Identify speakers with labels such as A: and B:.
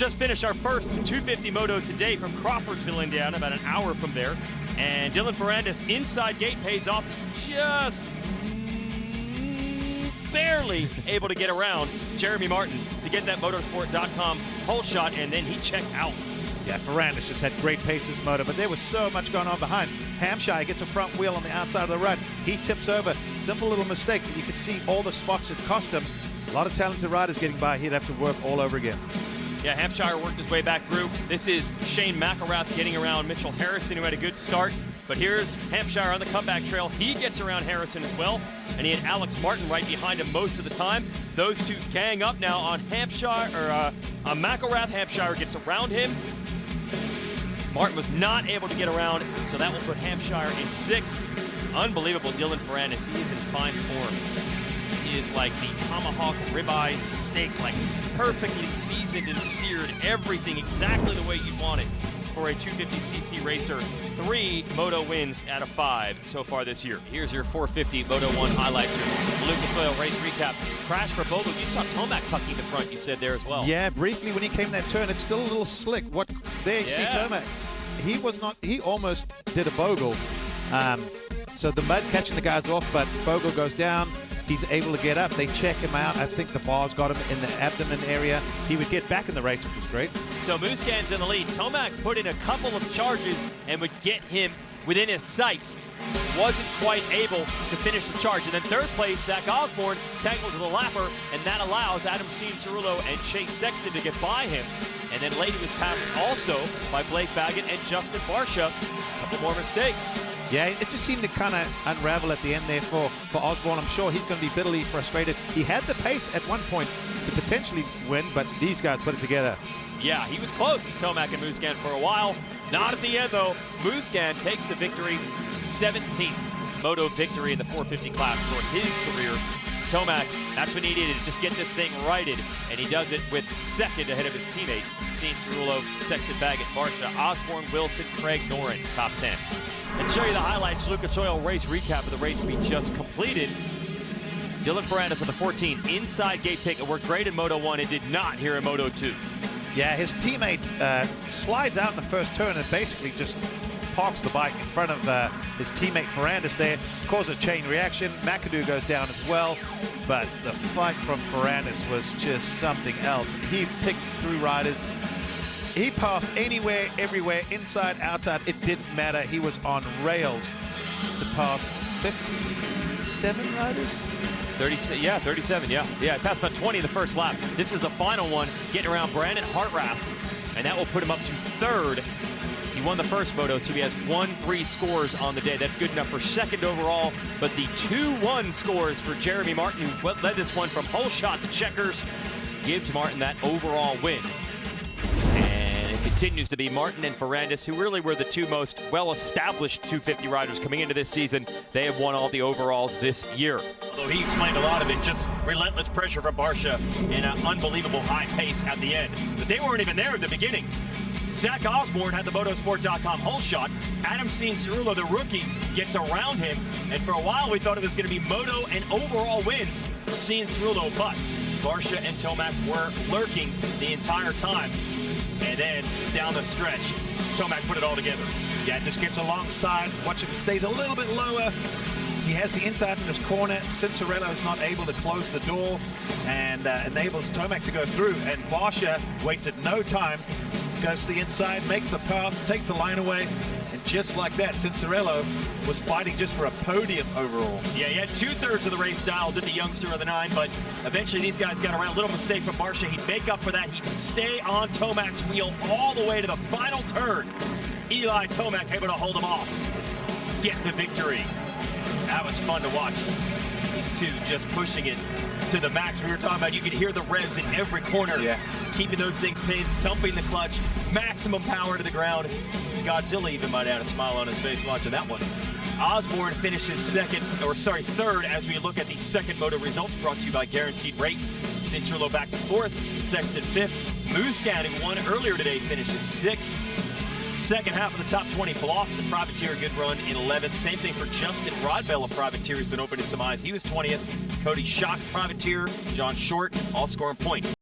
A: just finished our first 250 moto today from Crawfordsville, Indiana, about an hour from there. And Dylan Ferrandis inside gate pays off, just barely able to get around Jeremy Martin to get that motorsport.com pole shot, and then he checked out.
B: Yeah, Ferrandis just had great pace this moto, but there was so much going on behind. Hampshire gets a front wheel on the outside of the run. He tips over. Simple little mistake, but you could see all the spots it cost him. A lot of talented riders getting by. He'd have to work all over again.
A: Yeah, Hampshire worked his way back through. This is Shane McElrath getting around Mitchell Harrison, who had a good start. But here's Hampshire on the comeback trail. He gets around Harrison as well, and he had Alex Martin right behind him most of the time. Those two gang up now on Hampshire, or on McElrath. Hampshire gets around him. Martin was not able to get around, so that will put Hampshire in 6th. Unbelievable Dylan Ferrandis. He is in fine form. He is like the tomahawk ribeye steak, like perfectly seasoned and seared, everything exactly the way you'd want it for a 250cc racer. 3 moto wins out of 5 so far this year. Here's your 450 Moto 1 highlights here. Lucas Oil race recap. Crash for Bogle. You saw Tomac tucking the front, you said there as well.
B: Yeah, briefly when he came that turn, it's still a little slick. There you see Tomac. He almost did a Bogle. So the mud catching the guys off, but Bogle goes down. He's able to get up. They check him out. I think the bars got him in the abdomen area. He would get back in the race, which was great.
A: So Musquintake's in the lead. Tomac put in a couple of charges and would get him within his sights. Wasn't quite able to finish the charge. And then third place, Zach Osborne tangles with a lapper, and that allows Adam Cianciarulo and Chase Sexton to get by him. And then late he was passed also by Blake Baggett and Justin BARCIA. A couple more mistakes.
B: Yeah, it just seemed to kind of unravel at the end there for Osborne. I'm sure he's going to be bitterly frustrated. He had the pace at one point to potentially win, but these guys put it together.
A: Yeah, he was close to Tomac and Musquin for a while. Not at the end, though. Musquin takes the victory, 17th moto victory in the 450 class for his career. Tomac, that's what he needed to just get this thing righted, and he does it with 2nd ahead of his teammate, Cianciarulo, Sexton, Baggett, BARCIA, Osborne, Wilson, Craig Noren, top 10. Let's show you the highlights. Lucas Oil race recap of the race we just completed. Dylan Ferrandis on the 14, inside gate pick. It worked great in Moto 1. It did not here in Moto 2.
B: Yeah, his teammate slides out in the first turn and basically just parks the bike in front of his teammate Ferrandis there. Causes a chain reaction. McAdoo goes down as well. But the fight from Ferrandis was just something else. He picked through riders. He passed anywhere, everywhere, inside, outside. It didn't matter. He was on rails to pass 57 riders?
A: 37, yeah. He passed about 20 in the first lap. This is the final one, getting around Brandon Hartrath, and that will put him up to 3rd. He won the first moto, so he has 1-3 scores on the day. That's good enough for 2nd overall, but the 2-1 scores for Jeremy Martin, who led this one from hole shot to checkers, gives Martin that overall win. Continues to be Martin and Ferrandis, who really were the 2 most well-established 250 riders coming into this season. They have won all the overalls this year. Although he explained a lot of it, just relentless pressure from BARCIA and an unbelievable high pace at the end. But they weren't even there at the beginning. Zach Osborne had the motorsport.com hole shot. Adam Cianciarulo, the rookie, gets around him. And for a while, we thought it was going to be moto and overall win for Cianciarulo, but BARCIA and Tomac were lurking the entire time. And then down the stretch, Tomac put it all together.
B: Yeah, just gets alongside. Watch him, stays a little bit lower. He has the inside in this corner. Cianciarulo is not able to close the door and enables Tomac to go through. And BARCIA wasted no time. Goes to the inside, makes the pass, takes the line away. And just like that, Cianciarulo was fighting just for a podium overall.
A: Yeah, he had 2/3 of the race dialed in the youngster of the 9, but eventually these guys got around. Little mistake from BARCIA. He'd make up for that. He'd stay on Tomac's wheel all the way to the final turn. Eli Tomac able to hold him off. Get the victory. That was fun to watch. These two just pushing it to the max. We were talking about, you could hear the revs in every corner.
B: Yeah.
A: Keeping those things pinned, dumping the clutch, maximum power to the ground. Godzilla even might have had a smile on his face watching that one. Osborne finishes 3rd as we look at the 2nd moto results, brought to you by Guaranteed Rate. Cianciarulo back to 4th, Sexton 5th. Musquin, who won earlier today, finishes 6th. Second half of the top 20, Bloss and Privateer, good run in 11th. Same thing for Justin Rodbell of Privateer, who's been opening some eyes. He was 20th. Cody Schock, Privateer, John Short, all scoring points.